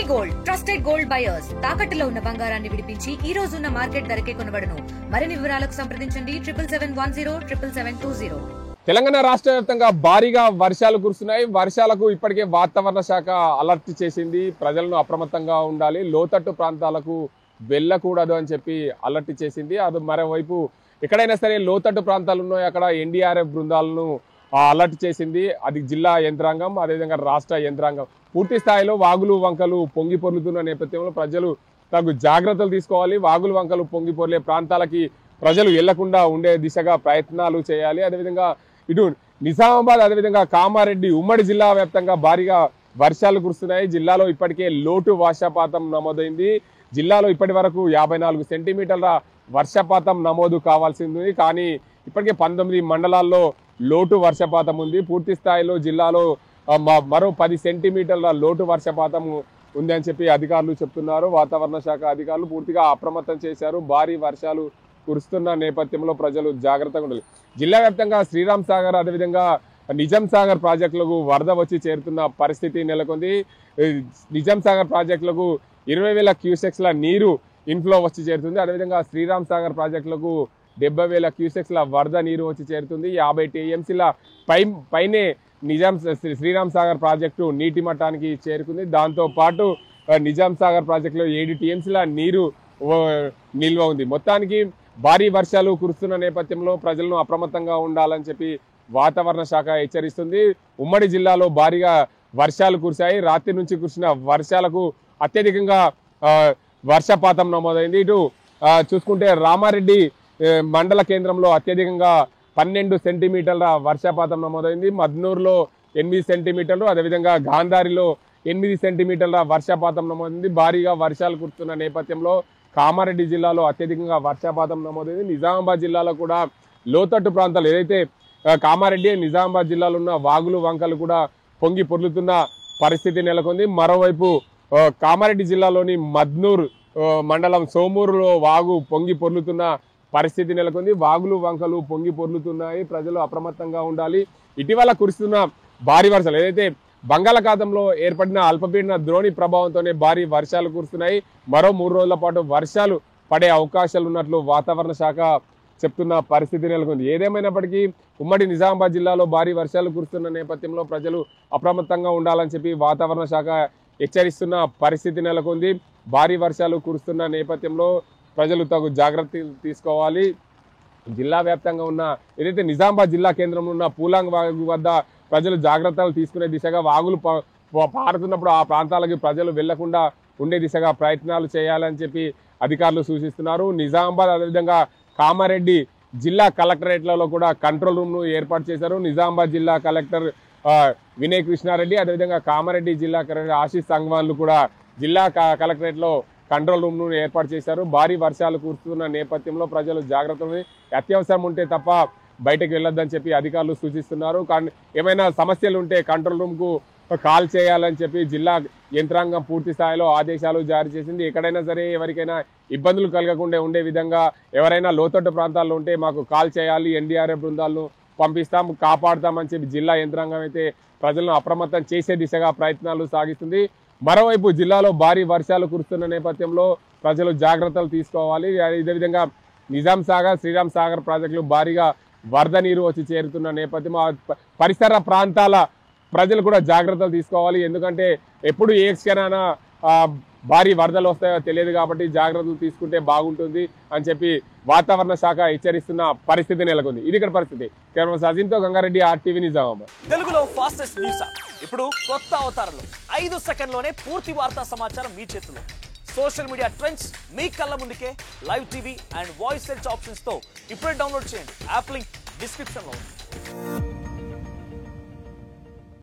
Gold trusted gold buyers తాకట్టులో ఉన్న బంగారాన్ని విడిపించి ఈ రోజు ఉన్న మార్కెట్ ధరకే కొనబడును. మరిన్ని వివరాలకు సంప్రదించండి 77107720. తెలంగాణ రాష్ట్ర వ్యాప్తంగా భారీగా వర్షాలు కురుస్తున్నాయి. వర్షాలకు ఇప్పటికే వాతావరణ శాఖ అలర్ట్ చేసింది. ప్రజలను అప్రమత్తంగా ఉండాలి, లోతట్టు ప్రాంతాలకు వెళ్ళకూడదు అని చెప్పి అలర్ట్ చేసింది. అది మరోవైపు ఎక్కడైనా సరే లోతట్టు ప్రాంతాలు ఉన్నాయో అక్కడ ఎన్డీఆర్ఎఫ్ బృందాలను అలర్ట్ చేసింది. అది జిల్లా యంత్రాంగం, అదేవిధంగా రాష్ట్ర యంత్రాంగం. పూర్తి స్థాయిలో వాగులు వంకలు పొంగి పొర్లుతున్న నేపథ్యంలో ప్రజలు తగు జాగ్రత్తలు తీసుకోవాలి. వాగులు వంకలు పొంగి పొర్లే ప్రాంతాలకి ప్రజలు వెళ్లకుండా ఉండే దిశగా ప్రయత్నాలు చేయాలి. అదేవిధంగా ఇటు నిజామాబాద్, అదేవిధంగా కామారెడ్డి ఉమ్మడి జిల్లా వ్యాప్తంగా భారీగా వర్షాలు కురుస్తున్నాయి. జిల్లాలో ఇప్పటికే లోటు వర్షపాతం నమోదైంది. జిల్లాలో ఇప్పటి వరకు 54 సెంటీమీటర్ల వర్షపాతం నమోదు కావాల్సింది. కానీ ఇప్పటికే 19 మండలాల్లో లోటు వర్షపాతం ఉంది. పూర్తి స్థాయిలో జిల్లాలో మరో 10 సెంటీమీటర్ల లోటు వర్షపాతం ఉంది అని చెప్పి అధికారులు చెప్తున్నారు. వాతావరణ శాఖ అధికారులు పూర్తిగా అప్రమత్తం చేశారు. భారీ వర్షాలు కురుస్తున్న నేపథ్యంలో ప్రజలు జాగ్రత్తగా ఉండాలి. జిల్లా వ్యాప్తంగా శ్రీరామ్ సాగర్, అదేవిధంగా నిజాం సాగర్ ప్రాజెక్టులకు వరద వచ్చి చేరుతున్న పరిస్థితి నెలకొంది. నిజాం సాగర్ ప్రాజెక్టులకు 20,000 క్యూసెక్స్ల నీరు ఇన్ఫ్లో వచ్చి చేరుతుంది. అదేవిధంగా శ్రీరామ్ సాగర్ ప్రాజెక్టులకు 70,000 క్యూసెక్స్ల వరద నీరు వచ్చి చేరుతుంది. 50 టీఎంసీల పైనే శ్రీరామ్ సాగర్ ప్రాజెక్టు నీటి మట్టానికి చేరుకుంది. దాంతో పాటు నిజాం సాగర్ ప్రాజెక్టులో 7 టీఎంసీల నీరు నిల్వ ఉంది. మొత్తానికి భారీ వర్షాలు కురుస్తున్న నేపథ్యంలో ప్రజలను అప్రమత్తంగా ఉండాలని చెప్పి వాతావరణ శాఖ హెచ్చరిస్తుంది. ఉమ్మడి జిల్లాలో భారీగా వర్షాలు కురిశాయి. రాత్రి నుంచి కురిసిన వర్షాలకు అత్యధికంగా వర్షపాతం నమోదైంది. ఇటు చూసుకుంటే రామారెడ్డి మండల కేంద్రంలో అత్యధికంగా 12 సెంటీమీటర్ల వర్షపాతం నమోదైంది. మద్నూరులో 8 సెంటీమీటర్లు, అదేవిధంగా గాంధారిలో 8 సెంటీమీటర్ల వర్షపాతం నమోదైంది. భారీగా వర్షాలు కురుస్తున్న నేపథ్యంలో కామారెడ్డి జిల్లాలో అత్యధికంగా వర్షపాతం నమోదైంది. నిజామాబాద్ జిల్లాలో కూడా లోతట్టు ప్రాంతాలు ఏదైతే కామారెడ్డి, నిజామాబాద్ జిల్లాలో ఉన్న వాగులు వంకలు కూడా పొంగి పొర్లుతున్న పరిస్థితి నెలకొంది. మరోవైపు కామారెడ్డి జిల్లాలోని మద్నూర్ మండలం సోమూరులో వాగు పొంగి పొర్లుతున్న పరిస్థితి నెలకొంది. వాగులు వంకలు పొంగి పొర్లుతున్నాయి. ప్రజలు అప్రమత్తంగా ఉండాలి. ఇటీవల కురుస్తున్న భారీ వర్షాలు ఏదైతే బంగాళాఖాతంలో ఏర్పడిన అల్పపీడన ద్రోణి ప్రభావంతోనే భారీ వర్షాలు కురుస్తున్నాయి. మరో 3 రోజుల పాటు వర్షాలు పడే అవకాశాలు ఉన్నట్లు వాతావరణ శాఖ చెప్తున్న పరిస్థితి నెలకొంది. ఏదేమైనప్పటికీ ఉమ్మడి నిజామాబాద్ జిల్లాలో భారీ వర్షాలు కురుస్తున్న నేపథ్యంలో ప్రజలు అప్రమత్తంగా ఉండాలని చెప్పి వాతావరణ శాఖ హెచ్చరిస్తున్న పరిస్థితి నెలకొంది. భారీ వర్షాలు కురుస్తున్న నేపథ్యంలో ప్రజలు తగు జాగ్రత్తలు తీసుకోవాలి. జిల్లా వ్యాప్తంగా ఉన్న ఏదైతే నిజామాబాద్ జిల్లా కేంద్రంలో ఉన్న పూలాంగ్ వాగు వద్ద ప్రజలు జాగ్రత్తలు తీసుకునే దిశగా వాగులు పారుతున్నప్పుడు ఆ ప్రాంతాలకి ప్రజలు వెళ్లకుండా ఉండే దిశగా ప్రయత్నాలు చేయాలని చెప్పి అధికారులు సూచిస్తున్నారు. నిజామాబాద్, అదేవిధంగా కామారెడ్డి జిల్లా కలెక్టరేట్లలో కూడా కంట్రోల్ రూమ్ను ఏర్పాటు చేశారు. నిజామాబాద్ జిల్లా కలెక్టర్ వినయ్ కృష్ణారెడ్డి, అదేవిధంగా కామారెడ్డి జిల్లా కలెక్టర్ ఆశీష్ సంగ్వాన్లు కూడా జిల్లా కలెక్టరేట్లో కంట్రోల్ రూమ్ను ఏర్పాటు చేశారు. భారీ వర్షాలు కురుస్తున్న నేపథ్యంలో ప్రజలు జాగ్రత్తలు, అత్యవసరం ఉంటే తప్ప బయటకు వెళ్ళొద్దని చెప్పి అధికారులు సూచిస్తున్నారు. కానీ ఏమైనా సమస్యలు ఉంటే కంట్రోల్ రూమ్కు కాల్ చేయాలని చెప్పి జిల్లా యంత్రాంగం పూర్తి స్థాయిలో ఆదేశాలు జారీ చేసింది. ఎక్కడైనా సరే ఎవరికైనా ఇబ్బందులు కలగకుండా ఉండే విధంగా ఎవరైనా లోతట్టు ప్రాంతాల్లో ఉంటే మాకు కాల్ చేయాలి, ఎన్డీఆర్ఎఫ్ బృందాలను పంపిస్తాం, కాపాడుతామని చెప్పి జిల్లా యంత్రాంగం అయితే ప్రజలను అప్రమత్తం చేసే దిశగా ప్రయత్నాలు సాగిస్తుంది. మరోవైపు జిల్లాలో భారీ వర్షాలు కురుస్తున్న నేపథ్యంలో ప్రజలు జాగ్రత్తలు తీసుకోవాలి. ఇదేవిధంగా నిజాం సాగర్, శ్రీరామ్ సాగర్ ప్రాజెక్టులు భారీగా వరద నీరు వచ్చి చేరుతున్న నేపథ్యం పరిసర ప్రాంతాల ప్రజలు కూడా జాగ్రత్తలు తీసుకోవాలి. ఎందుకంటే ఎప్పుడు ఏ క్షణాన భారీ వరదలు వస్తాయో తెలియదు కాబట్టి జాగ్రత్తలు తీసుకుంటే బాగుంటుంది అని చెప్పి వాతావరణ శాఖ హెచ్చరిస్తున్న పరిస్థితి నెలకొంది. ఇది ఇక్కడ పరిస్థితి. కెమెరా అజింతో గంగారెడ్డి, RTV నిజామాబాద్. తెలుగులో ఫాస్టెస్ట్ న్యూస్ ఇప్పుడు కొత్త అవతారంలో 5 సెకండ్లోనే పూర్తి వార్తా సమాచారం మీ చేతిలో. సోషల్ మీడియా ట్రెండ్స్ మీ కళ్ళ ముందుకే live TV and voice search options తో ఇప్పుడే డౌన్లోడ్ చేయండి. యాప్ లింక్ డిస్క్రిప్షన్ లో ఉంది.